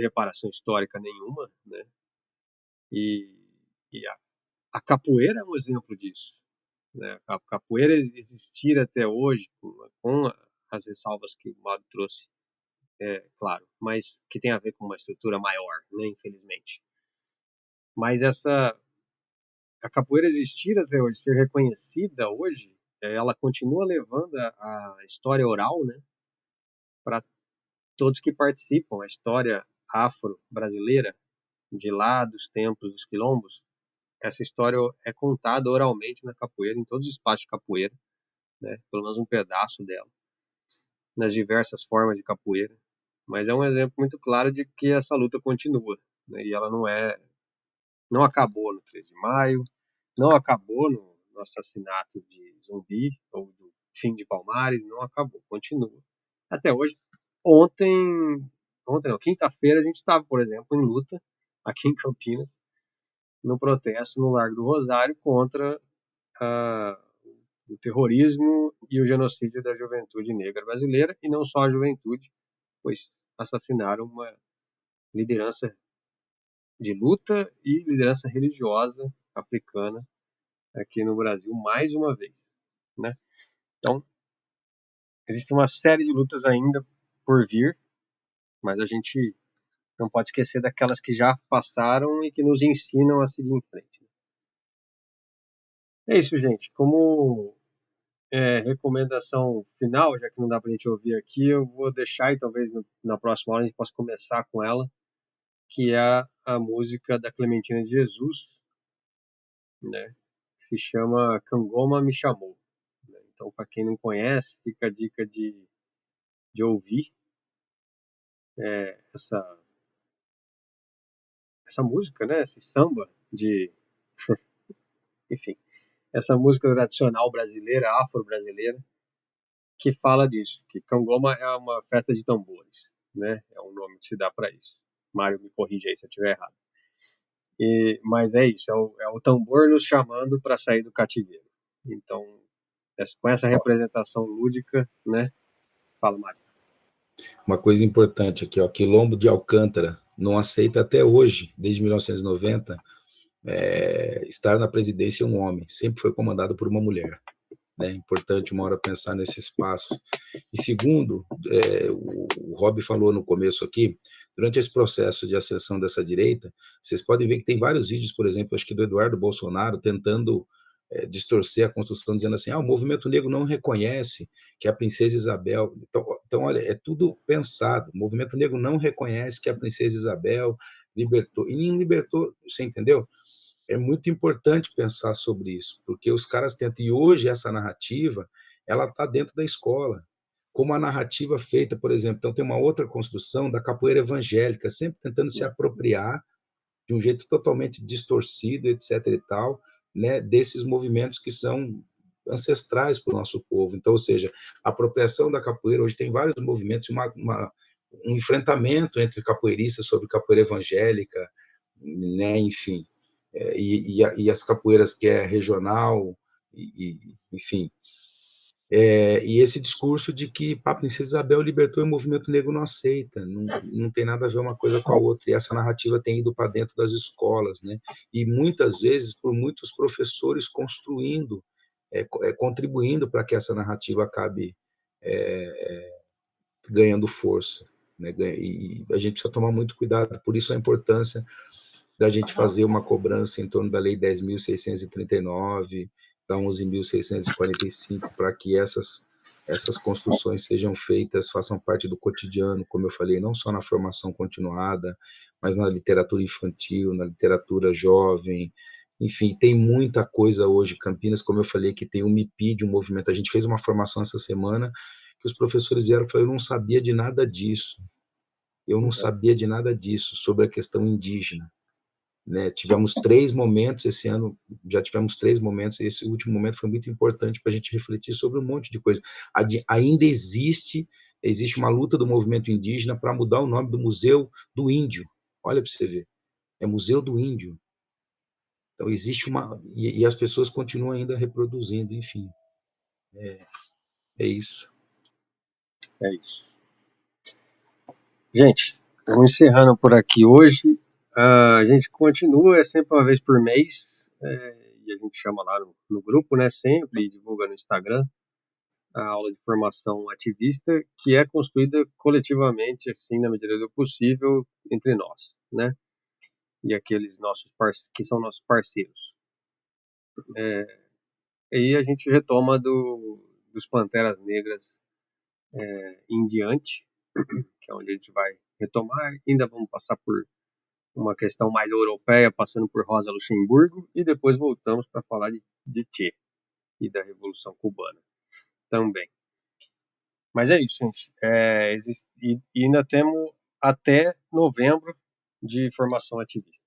reparação histórica nenhuma, né? E a capoeira é um exemplo disso, né? A capoeira existir até hoje, com as ressalvas que o Mado trouxe, claro, mas que tem a ver com uma estrutura maior, né? Infelizmente. Mas a capoeira existir até hoje, ser reconhecida hoje, ela continua levando a história oral, né, para todos que participam, a história afro-brasileira, de lá dos tempos dos quilombos. Essa história é contada oralmente na capoeira, em todos os espaços de capoeira, né, pelo menos um pedaço dela, nas diversas formas de capoeira. Mas é um exemplo muito claro de que essa luta continua, né, e ela não acabou no 13 de maio, não acabou no assassinato de Zumbi, ou do fim de Palmares, não acabou, continua. Até hoje, não, quinta-feira a gente estava, por exemplo, em luta, aqui em Campinas, no protesto no Largo do Rosário contra o terrorismo e o genocídio da juventude negra brasileira, e não só a juventude, pois assassinaram uma liderança de luta e liderança religiosa africana aqui no Brasil mais uma vez, né? Então, existe uma série de lutas ainda por vir, mas a gente não pode esquecer daquelas que já passaram e que nos ensinam a seguir em frente. É isso, gente. Como recomendação final, já que não dá para a gente ouvir aqui, eu vou deixar e talvez na próxima aula a gente possa começar com ela, que é a música da Clementina de Jesus, né? Que se chama Cangoma Me Chamou. Então, para quem não conhece, fica a dica de ouvir essa música, né? Esse samba enfim, essa música tradicional brasileira, afro-brasileira, que fala disso, que Cangoma é uma festa de tambores, né? É o nome que se dá para isso. Mário, me corrige aí se eu estiver errado. Mas é isso, é o tambor nos chamando para sair do cativeiro. Então, com essa representação lúdica, né? Fala, Mário. Uma coisa importante aqui, ó, Quilombo de Alcântara não aceita até hoje, desde 1990, estar na presidência um homem, sempre foi comandado por uma mulher. É importante uma hora pensar nesse espaço. E segundo, o Rob falou no começo aqui, durante esse processo de ascensão dessa direita, vocês podem ver que tem vários vídeos, por exemplo, acho que do Eduardo Bolsonaro, tentando distorcer a construção, dizendo assim, o movimento negro não reconhece que a princesa Isabel... Então, olha, é tudo pensado. O movimento negro não reconhece que a princesa Isabel libertou. E nem libertou, você entendeu? É muito importante pensar sobre isso, porque os caras tentam, e hoje essa narrativa, ela está dentro da escola, como a narrativa feita, por exemplo, então tem uma outra construção da capoeira evangélica, sempre tentando se apropriar de um jeito totalmente distorcido, etc. e tal, né, desses movimentos que são ancestrais para o nosso povo. Então, ou seja, a apropriação da capoeira, hoje tem vários movimentos, um enfrentamento entre capoeiristas sobre capoeira evangélica, né, enfim, e as capoeiras que é regional, enfim. E esse discurso de que a Princesa Isabel libertou e o movimento negro não aceita, não tem nada a ver uma coisa com a outra, e essa narrativa tem ido para dentro das escolas, né? E muitas vezes por muitos professores construindo, contribuindo para que essa narrativa acabe ganhando força, né? E a gente precisa tomar muito cuidado, por isso a importância da gente fazer uma cobrança em torno da Lei 10.639, da 11.645, para que essas construções sejam feitas, façam parte do cotidiano, como eu falei, não só na formação continuada, mas na literatura infantil, na literatura jovem, enfim, tem muita coisa hoje. Campinas, como eu falei, que tem o MIPID, um movimento, a gente fez uma formação essa semana, que os professores vieram e falaram, eu não sabia de nada disso, sobre a questão indígena. Né? Tivemos 3 momentos esse ano, já tivemos 3 momentos, e esse último momento foi muito importante para a gente refletir sobre um monte de coisa. Ainda existe uma luta do movimento indígena para mudar o nome do Museu do Índio. Olha para você ver, é Museu do Índio. Então existe e as pessoas continuam ainda reproduzindo, enfim. É isso. É isso. Gente, vamos encerrando por aqui hoje. A gente continua, é sempre uma vez por mês, e a gente chama lá no grupo, né, sempre, e divulga no Instagram, a aula de formação ativista, que é construída coletivamente, assim, na medida do possível, entre nós, né, e aqueles que são nossos parceiros. E a gente retoma dos Panteras Negras em diante, que é onde a gente vai retomar. Ainda vamos passar por uma questão mais europeia, passando por Rosa Luxemburgo, e depois voltamos para falar de Che e da Revolução Cubana também. Mas é isso, gente. E ainda temos até novembro de formação ativista.